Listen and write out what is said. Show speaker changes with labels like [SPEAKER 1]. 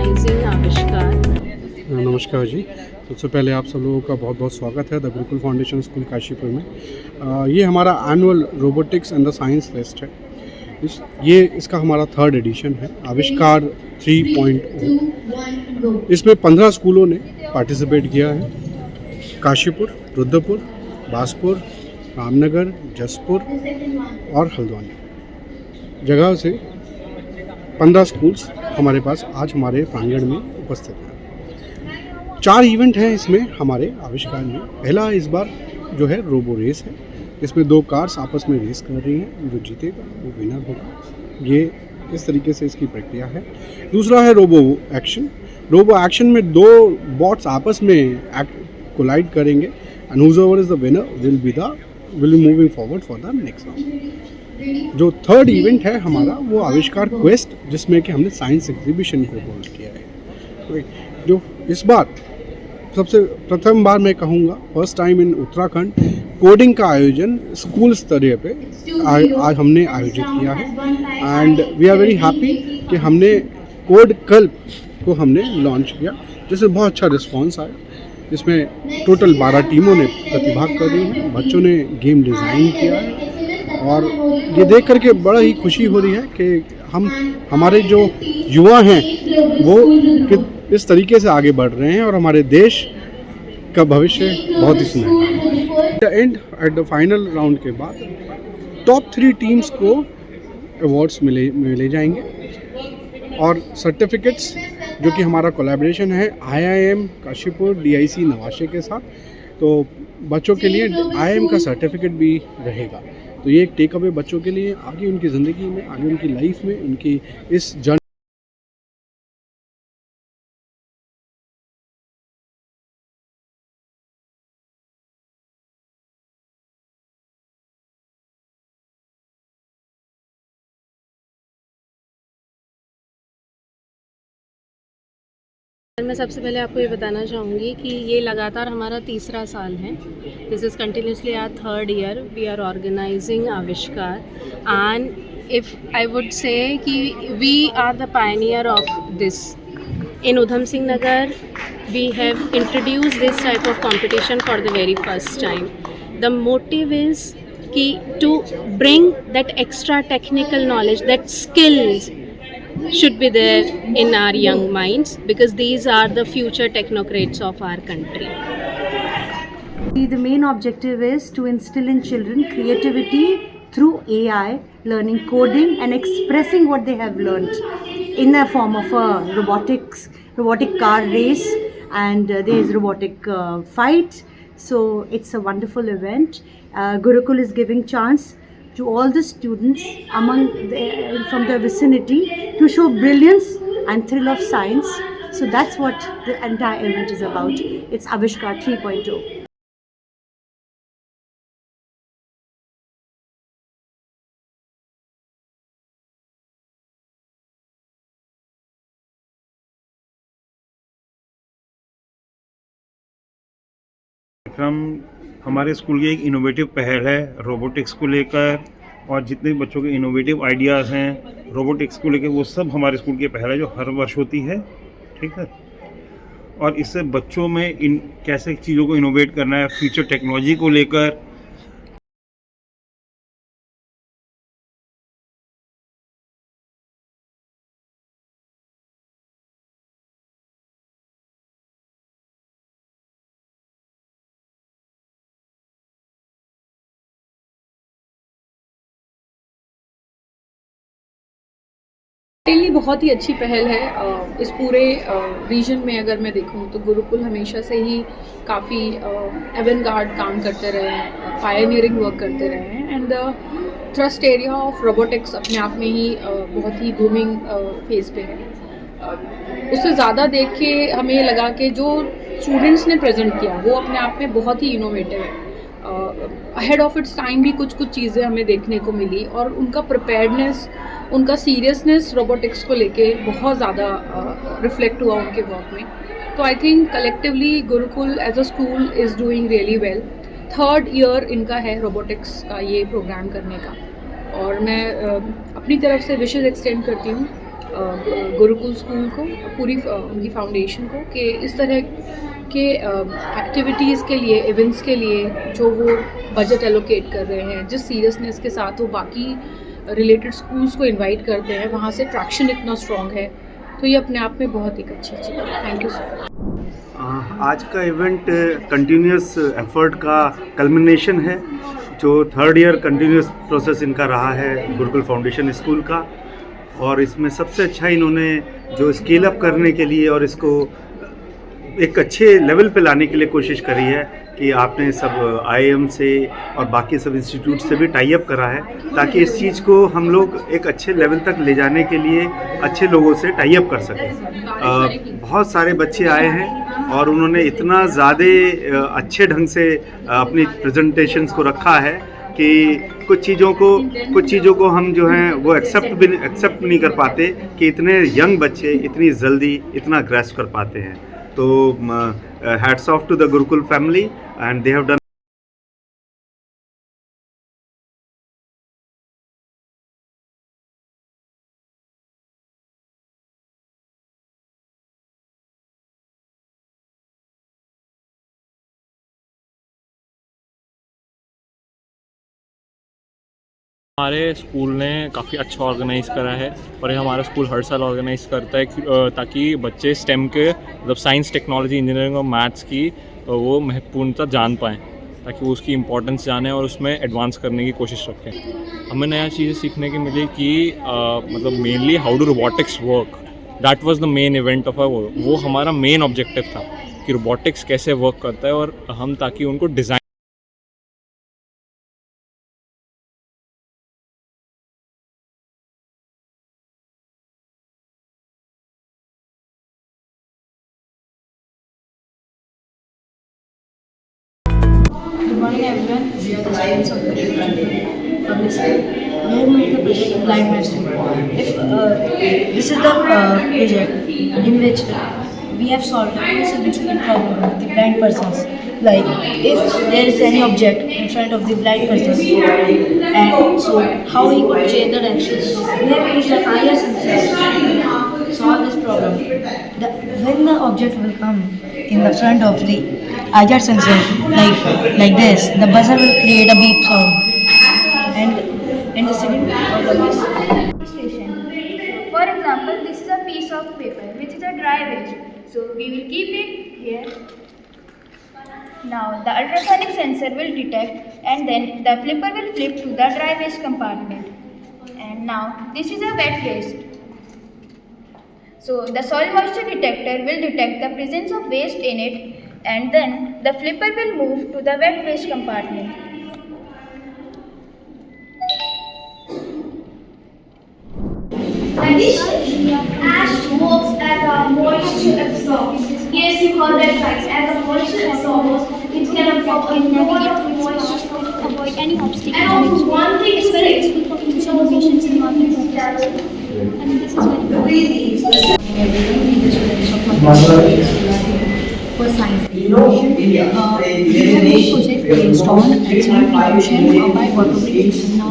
[SPEAKER 1] Organising आविष्कार।
[SPEAKER 2] नमस्कार जी। सबसे पहले आप सब लोगों का बहुत बहुत स्वागत है the Gurukul foundation school Kashipur में। ये हमारा annual robotics and the science fest है। इसका हमारा 3rd एडिशन है, आविष्कार 3.0। इसमें 15 स्कूलों ने पार्टिसिपेट किया है। काशीपुर, रुद्रपुर, बासपुर, रामनगर, जसपुर और हल्द्वानी जगह से 15 स्कूल्स हमारे पास आज हमारे प्रांगण में उपस्थित हैं। 4 इवेंट हैं इसमें हमारे आविष्कार में। पहला इस बार जो है रोबो रेस है, इसमें 2 कार्स आपस में रेस कर रही हैं, जो जीतेगा वो विनर होगा। ये इस तरीके से इसकी प्रक्रिया है। दूसरा है रोबो एक्शन। रोबो एक्शन में 2 बॉट्स आपस में कोलाइड करेंगे and whoever is the winner will be moving forward for the next round. जो 3rd इवेंट है हमारा वो आविष्कार क्वेस्ट, जिसमें कि हमने साइंस एग्जीबिशन को होल्ड किया है। जो इस बार सबसे प्रथम बार मैं कहूँगा first time in Uttarakhand coding का आयोजन स्कूल स्तरीय पे आज हमने आयोजित किया है and we are very happy कि हमने कोड कल्प को हमने लॉन्च किया, जिससे बहुत अच्छा रिस्पांस आया। इसमें टोटल 12 टीमों ने प्रतिभाग कर रही हैं, बच्चों ने गेम डिज़ाइन किया है और ये देख करके बड़ा ही खुशी हो रही है कि हमारे जो युवा हैं वो इस तरीके से आगे बढ़ रहे हैं और हमारे देश का भविष्य बहुत ही सुनहरा है। एट द फाइनल राउंड के बाद टॉप 3 टीम्स को अवार्ड्स मिले जाएंगे और सर्टिफिकेट्स, जो कि हमारा कोलैबोरेशन है IIM काशीपुर DIC नवाशे के साथ। तो बच्चों के लिए IIM का सर्टिफिकेट भी रहेगा। तो ये एक टेक अवे बच्चों के लिए आगे उनकी ज़िंदगी में, आगे उनकी लाइफ में, उनकी इस जर्नी।
[SPEAKER 1] मैं सबसे पहले आपको ये बताना चाहूँगी कि ये लगातार हमारा 3रा साल है। This is continuously our 3rd year we are organizing Avishkar and if I would say कि we are the pioneer of this in Udham Singh Nagar. We have introduce this type of competition for the very first time. The motive is कि to bring that extra technical knowledge, that skills should be there in our young minds, because these are the future technocrats of our country.
[SPEAKER 3] The main objective is to instill in children creativity through AI, learning coding and expressing what they have learned in a form of a robotic car race, and there is robotic fight. So it's a wonderful event. Gurukul is giving chance to all the students from the vicinity to show brilliance and thrill of science. So that's what the entire event is about. It's Avishkar 3.0.
[SPEAKER 4] हमारे school की एक innovative पहल है robotics को लेकर, और जितने भी बच्चों के इनोवेटिव आइडियाज़ हैं रोबोटिक्स को लेकर वो सब हमारे स्कूल की पहल है, जो हर वर्ष होती है। ठीक है, और इससे बच्चों में कैसे चीज़ों को इनोवेट करना है फ्यूचर टेक्नोलॉजी को लेकर।
[SPEAKER 5] मेरे लिए बहुत ही अच्छी पहल है। इस पूरे रीजन में अगर मैं देखूं तो गुरुकुल हमेशा से ही काफ़ी एवेंगार्ड काम करते रहे हैं, पायनियरिंग वर्क करते रहे हैं, and the thrust area of robotics अपने आप में ही बहुत ही बूमिंग फेज पे है। उससे ज़्यादा देख के हमें ये लगा कि जो स्टूडेंट्स ने प्रेजेंट किया वो अपने आप में बहुत ही इनोवेटिव है। अहेड ऑफ इट्स टाइम भी कुछ चीज़ें हमें देखने को मिली, और उनका प्रिपेयर्डनेस, उनका सीरियसनेस रोबोटिक्स को लेके बहुत ज़्यादा रिफ्लेक्ट हुआ उनके वर्क में। तो I think collectively Gurukul as a school is doing really well. 3rd year इनका है रोबोटिक्स का ये प्रोग्राम करने का, और मैं अपनी तरफ से विशेज़ एक्सटेंड करती हूँ गुरुकुल स्कूल को, पूरी उनकी फाउंडेशन को, कि इस तरह के एक्टिविटीज़ के लिए, इवेंट्स के लिए जो वो बजट एलोकेट कर रहे हैं, जिस सीरियसनेस के साथ वो बाकी रिलेटेड स्कूल्स को इनवाइट करते हैं, वहाँ से ट्रैक्शन इतना स्ट्रॉन्ग है, तो ये अपने आप में बहुत एक अच्छी चीज़ है। Thank you so much.
[SPEAKER 6] आज का इवेंट कंटिन्यूस एफर्ट का कल्मिनेशन है, जो 3rd ईयर कंटिन्यूस प्रोसेस इनका रहा है गुरुकुल फाउंडेशन स्कूल का, और इसमें सबसे अच्छा इन्होंने जो स्केल अप करने के लिए और इसको एक अच्छे लेवल पे लाने के लिए कोशिश करी है कि आपने सब IIM से और बाकी सब इंस्टीट्यूट से भी टाई अप करा है, ताकि इस चीज़ को हम लोग एक अच्छे लेवल तक ले जाने के लिए अच्छे लोगों से टाई अप कर सकें। बहुत सारे बच्चे आए हैं और उन्होंने इतना ज़्यादा अच्छे ढंग से अपनी प्रेजेंटेशंस को रखा है कि कुछ चीज़ों को हम जो हैं वो एक्सेप्ट नहीं कर पाते कि इतने यंग बच्चे इतनी जल्दी इतना ग्रैस्प कर पाते हैं। तो hats off to the Gurukul family and they have done.
[SPEAKER 7] हमारे स्कूल ने काफ़ी अच्छा ऑर्गेनाइज़ करा है, और ये हमारा स्कूल हर साल ऑर्गेनाइज़ करता है ताकि बच्चे स्टेम के, मतलब साइंस, टेक्नोलॉजी, इंजीनियरिंग और मैथ्स की वो महत्वपूर्णता जान पाएँ, ताकि वो उसकी इम्पोर्टेंस जाने और उसमें एडवांस करने की कोशिश रखें। हमें नया चीज़ें सीखने की मिली कि मतलब mainly how do robotics work, that was the main event of वो हमारा मेन ऑब्जेक्टिव था कि रोबोटिक्स कैसे वर्क करता है, और हम ताकि उनको design
[SPEAKER 8] Good morning everyone, we are the students of the public school. We have made the project Blind Master. This is the project in which we have solved a very significant problem of the blind persons. Like if there is any object in front of the blind person, and so how he could change the direction. We have used the IR sensor to solve this problem. When the object will come in the front of the IR sensor, like this, the buzzer will create a beep sound. And the second problem is
[SPEAKER 9] Station. For example, this is a piece of paper which is a dry waste. So we will keep it here. Now the ultrasonic sensor will detect, and then the flipper will flip to the dry waste compartment. And now this is a wet waste. So the soil moisture detector will detect the presence of waste in it, and then the flipper will move to the wet waste compartment.
[SPEAKER 10] Ash works as a moisture absorber. Yes, you heard that right. As a moisture absorber, it can absorb a lot of moisture.
[SPEAKER 9] Avoid any obstacles.
[SPEAKER 10] And also one thing
[SPEAKER 9] It's
[SPEAKER 10] is
[SPEAKER 9] very
[SPEAKER 10] very
[SPEAKER 9] useful for future innovations in market purposes. I mean, this is very important.
[SPEAKER 8] everyone, we the students of mathematics for science education. We have a project based on excellent inclusion by Automatic Now